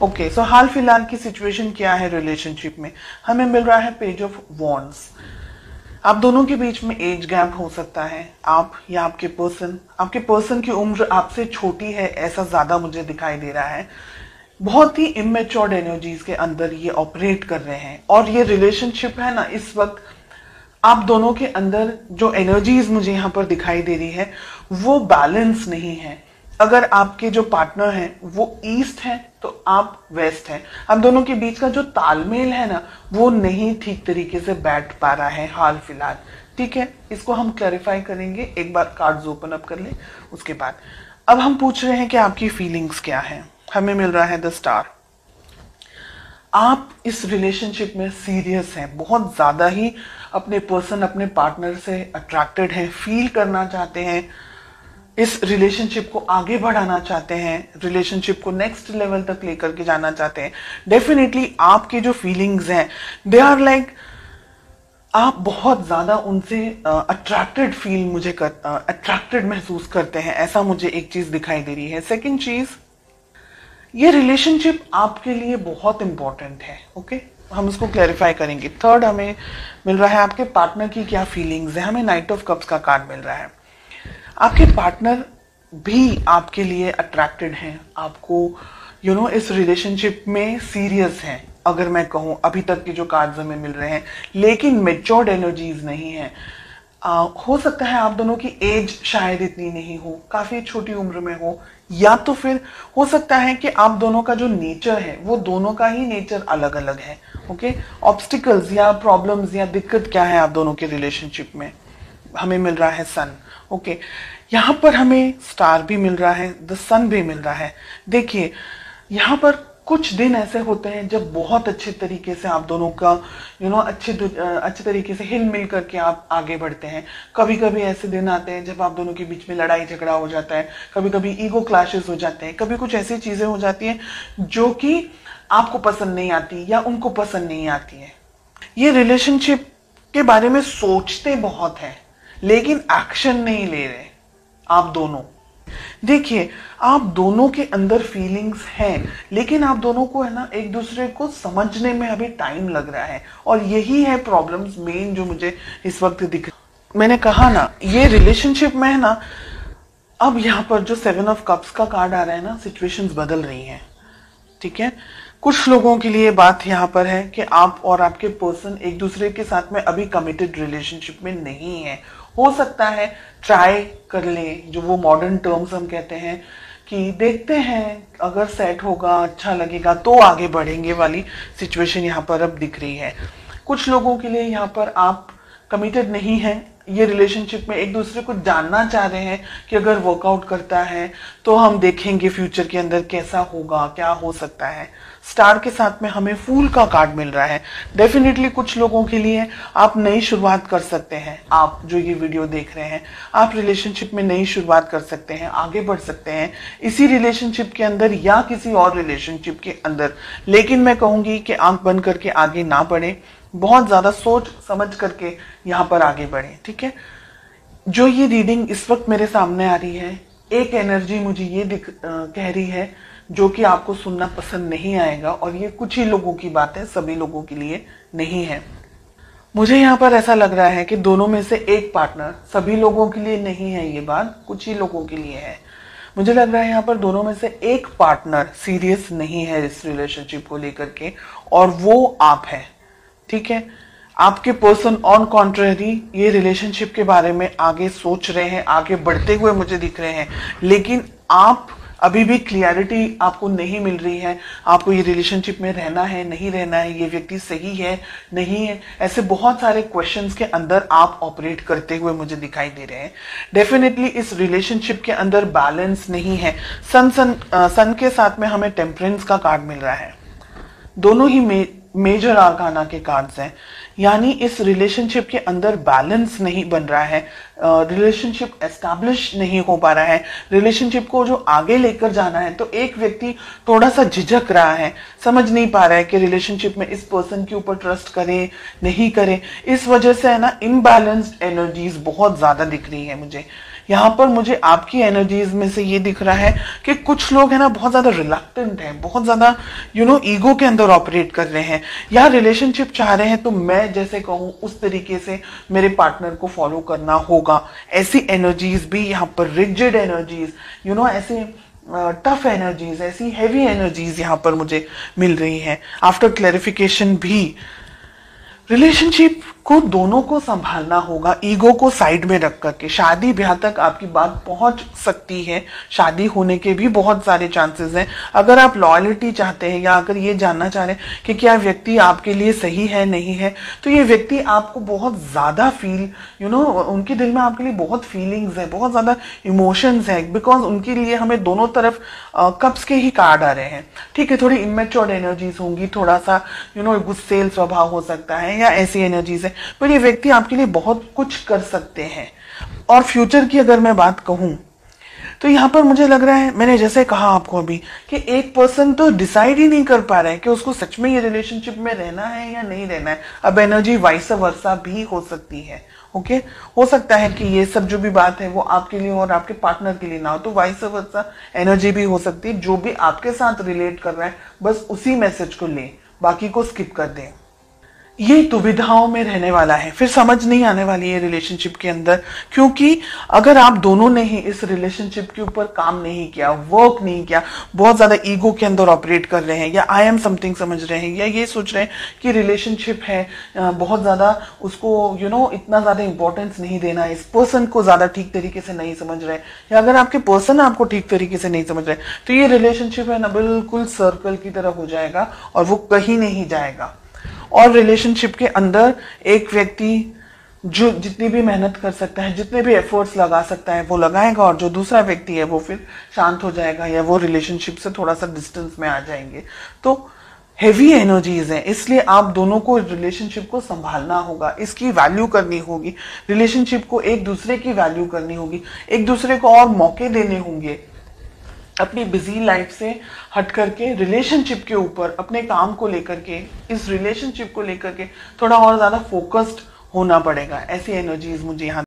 Okay, सो हाल फिलहाल की situation क्या है रिलेशनशिप में? हमें मिल रहा है पेज ऑफ वॉन्ड्स। आप दोनों के बीच में एज गैप हो सकता है, आप या आपके पर्सन की उम्र आपसे छोटी है, ऐसा ज्यादा मुझे दिखाई दे रहा है। बहुत ही इमेच्योर्ड एनर्जीज के अंदर ये ऑपरेट कर रहे हैं, और ये रिलेशनशिप है ना, इस वक्त आप दोनों के अंदर जो एनर्जीज मुझे यहाँ पर दिखाई दे रही है वो बैलेंस नहीं है। अगर आपके जो पार्टनर हैं वो ईस्ट है तो आप वेस्ट हैं। आप दोनों के बीच का जो तालमेल है ना वो नहीं ठीक तरीके से बैठ पा रहा है हाल फिलहाल। ठीक है, इसको हम क्लैरिफाई करेंगे, एक बार कार्ड्स ओपन अप कर ले उसके बाद। अब हम पूछ रहे हैं कि आपकी फीलिंग्स क्या है। हमें मिल रहा है द स्टार। आप इस रिलेशनशिप में सीरियस हैं, बहुत ज्यादा ही अपने अपने पार्टनर से अट्रैक्टेड हैं, फील करना चाहते हैं, इस रिलेशनशिप को आगे बढ़ाना चाहते हैं, रिलेशनशिप को नेक्स्ट लेवल तक लेकर के जाना चाहते हैं। डेफिनेटली आपकी जो फीलिंग्स हैं दे आर लाइक, आप बहुत ज्यादा उनसे अट्रैक्टेड महसूस करते हैं, ऐसा मुझे एक चीज दिखाई दे रही है। सेकंड चीज, ये रिलेशनशिप आपके लिए बहुत इंपॉर्टेंट है। ओके, हम इसको क्लैरिफाई करेंगे। थर्ड, हमें मिल रहा है आपके पार्टनर की क्या फीलिंग्स है। हमें नाइट ऑफ कप्स का कार्ड मिल रहा है। आपके पार्टनर भी आपके लिए अट्रैक्टेड हैं, आपको इस रिलेशनशिप में सीरियस हैं। अगर मैं कहूं, अभी तक के जो कार्ड्स हमें मिल रहे हैं, लेकिन मेच्योर्ड एनर्जीज नहीं है। हो सकता है आप दोनों की एज शायद इतनी नहीं हो, काफी छोटी उम्र में हो, या तो फिर हो सकता है कि आप दोनों का जो नेचर है वो दोनों का ही नेचर अलग अलग है। ओके, ऑब्स्टिकल्स या प्रॉब्लम्स या दिक्कत क्या है आप दोनों के रिलेशनशिप में? हमें मिल रहा है सन। ओके, यहां पर हमें स्टार भी मिल रहा है, द सन भी मिल रहा है। देखिए, यहां पर कुछ दिन ऐसे होते हैं जब बहुत अच्छे तरीके से आप दोनों का अच्छे तरीके से हिल मिल करके आप आगे बढ़ते हैं। कभी कभी ऐसे दिन आते हैं जब आप दोनों के बीच में लड़ाई झगड़ा हो जाता है, कभी कभी ईगो क्लैशेस हो जाते हैं, कभी कुछ ऐसी चीजें हो जाती हैं जो कि आपको पसंद नहीं आती या उनको पसंद नहीं आती है। ये रिलेशनशिप के बारे में सोचते बहुत है लेकिन एक्शन नहीं ले रहे आप दोनों। देखिए, आप दोनों के अंदर फीलिंग्स हैं, लेकिन आप दोनों को है ना एक दूसरे को समझने में अभी टाइम लग रहा है, और यही है प्रॉब्लम्स मेन जो मुझे इस वक्त दिख। मैंने कहा ना, ये रिलेशनशिप में है ना, अब यहाँ पर जो 7 ऑफ कप्स का कार्ड आ रहा है ना, सिचुएशंस बदल रही हैं। ठीक है, कुछ लोगों के लिए बात यहाँ पर है कि आप और आपके पर्सन एक दूसरे के साथ में अभी कमिटेड रिलेशनशिप में नहीं है। हो सकता है ट्राई कर ले, जो वो मॉडर्न टर्म्स हम कहते हैं कि देखते हैं अगर सेट होगा, अच्छा लगेगा तो आगे बढ़ेंगे वाली सिचुएशन यहाँ पर अब दिख रही है। कुछ लोगों के लिए यहाँ पर आप कमिटेड नहीं है, ये रिलेशनशिप में एक दूसरे को जानना चाह रहे हैं कि अगर वर्कआउट करता है तो हम देखेंगे फ्यूचर के अंदर कैसा होगा, क्या हो सकता है। स्टार के साथ में हमें फूल का कार्ड मिल रहा है। डेफिनेटली कुछ लोगों के लिए आप नई शुरुआत कर सकते हैं। आप जो ये वीडियो देख रहे हैं, आप रिलेशनशिप में नई शुरुआत कर सकते हैं, आगे बढ़ सकते हैं इसी रिलेशनशिप के अंदर या किसी और रिलेशनशिप के अंदर। लेकिन मैं कहूंगी कि आंख बंद करके आगे ना बढ़े, बहुत ज्यादा सोच समझ करके यहाँ पर आगे बढ़े। ठीक है, जो ये रीडिंग इस वक्त मेरे सामने आ रही है, एक एनर्जी मुझे ये कह रही है जो कि आपको सुनना पसंद नहीं आएगा, और ये कुछ ही लोगों की बात है, सभी लोगों के लिए नहीं है। मुझे यहाँ पर ऐसा लग रहा है कि दोनों में से एक पार्टनर, सभी लोगों के लिए नहीं है ये बात, कुछ ही लोगों के लिए है। मुझे लग रहा है यहाँ पर दोनों में से एक पार्टनर सीरियस नहीं है इस रिलेशनशिप को लेकर के, और वो आप है। ठीक है, आपके पर्सन ऑन कॉन्ट्रेरी ये रिलेशनशिप के बारे में आगे सोच रहे हैं, आगे बढ़ते हुए मुझे दिख रहे हैं, लेकिन आप अभी भी क्लियरिटी आपको नहीं मिल रही है। आपको ये रिलेशनशिप में रहना है, नहीं रहना है, ये व्यक्ति सही है, नहीं है, ऐसे बहुत सारे क्वेश्चंस के अंदर आप ऑपरेट करते हुए मुझे दिखाई दे रहे हैं। डेफिनेटली इस रिलेशनशिप के अंदर बैलेंस नहीं है। सन के साथ में हमें टेम्परेंस का कार्ड मिल रहा है। दोनों ही मेजर आर्काना के कार्ड्स हैं, यानी इस रिलेशनशिप के अंदर बैलेंस नहीं बन रहा है, रिलेशनशिप एस्टैब्लिश नहीं हो पा रहा है। रिलेशनशिप को जो आगे लेकर जाना है तो एक व्यक्ति थोड़ा सा झिझक रहा है, समझ नहीं पा रहा है कि रिलेशनशिप में इस पर्सन के ऊपर ट्रस्ट करे नहीं करे। इस वजह से है ना इनबैलेंस्ड एनर्जीज बहुत ज्यादा दिख रही है मुझे। यहाँ पर मुझे आपकी एनर्जीज में से ये दिख रहा है कि कुछ लोग है ना बहुत ज्यादा रिलक्टेंट हैं, बहुत ज्यादा ईगो के अंदर ऑपरेट कर रहे हैं, या रिलेशनशिप चाह रहे हैं तो मैं जैसे कहूँ उस तरीके से मेरे पार्टनर को फॉलो करना होगा। ऐसी एनर्जीज भी यहाँ पर, रिजिड एनर्जीज, ऐसी टफ एनर्जीज, ऐसी हैवी एनर्जीज यहाँ पर मुझे मिल रही हैं। आफ्टर क्लैरिफिकेशन भी रिलेशनशिप को दोनों को संभालना होगा, ईगो को साइड में रख करके। शादी ब्याह तक आपकी बात पहुंच सकती है, शादी होने के भी बहुत सारे चांसेस हैं। अगर आप लॉयल्टी चाहते हैं या अगर ये जानना चाह रहे हैं कि क्या व्यक्ति आपके लिए सही है नहीं है, तो ये व्यक्ति आपको बहुत ज्यादा उनके दिल में आपके लिए बहुत फीलिंग्स है, बहुत ज्यादा इमोशंस है, बिकॉज उनके लिए हमें दोनों तरफ कप्स के ही कार्ड आ रहे हैं। ठीक है, थोड़ी इमेच्योर एनर्जीज होंगी, थोड़ा सा गुस्सेल स्वभाव हो सकता है या ऐसी एनर्जीज है, पर ये व्यक्ति आपके लिए बहुत कुछ कर सकते हैं। और फ्यूचर की अगर मैं बात कहूं तो यहां पर मुझे लग रहा है, मैंने जैसे कहा आपको अभी, कि एक पर्सन तो डिसाइड ही नहीं कर पा रहा है कि उसको सच में ये रिलेशनशिप में रहना है या नहीं रहना है। अब एनर्जी वाइस वर्सा भी हो सकती है। ओके, हो सकता है कि ये सब जो भी बात है वो आपके लिए और आपके पार्टनर के लिए ना हो, तो वाइस वर्सा एनर्जी भी हो सकती है। जो भी आपके साथ रिलेट कर रहा है बस उसी मैसेज को लें, बाकी को स्किप कर दें। ये दुविधाओं में रहने वाला है, फिर समझ नहीं आने वाली है रिलेशनशिप के अंदर, क्योंकि अगर आप दोनों ने ही इस रिलेशनशिप के ऊपर काम नहीं किया, वर्क नहीं किया, बहुत ज्यादा ईगो के अंदर ऑपरेट कर रहे हैं, या आई एम समथिंग समझ रहे हैं, या ये सोच रहे हैं कि रिलेशनशिप है बहुत ज्यादा उसको इतना ज्यादा इंपॉर्टेंस नहीं देना, इस पर्सन को ज्यादा ठीक तरीके से नहीं समझ रहे, या अगर आपके पर्सन आपको ठीक तरीके से नहीं समझ रहे, तो ये रिलेशनशिप है ना बिल्कुल सर्कल की तरह हो जाएगा और वो कहीं नहीं जाएगा। और रिलेशनशिप के अंदर एक व्यक्ति जो जितनी भी मेहनत कर सकता है, जितने भी एफर्ट्स लगा सकता है वो लगाएगा, और जो दूसरा व्यक्ति है वो फिर शांत हो जाएगा या वो रिलेशनशिप से थोड़ा सा डिस्टेंस में आ जाएंगे। तो हेवी एनर्जीज हैं, इसलिए आप दोनों को रिलेशनशिप को संभालना होगा, इसकी वैल्यू करनी होगी, रिलेशनशिप को एक दूसरे की वैल्यू करनी होगी, एक दूसरे को और मौके देने होंगे। अपनी बिजी लाइफ से हट करके रिलेशनशिप के ऊपर, अपने काम को लेकर के, इस रिलेशनशिप को लेकर के थोड़ा और ज्यादा फोकस्ड होना पड़ेगा। ऐसी एनर्जीज मुझे यहाँ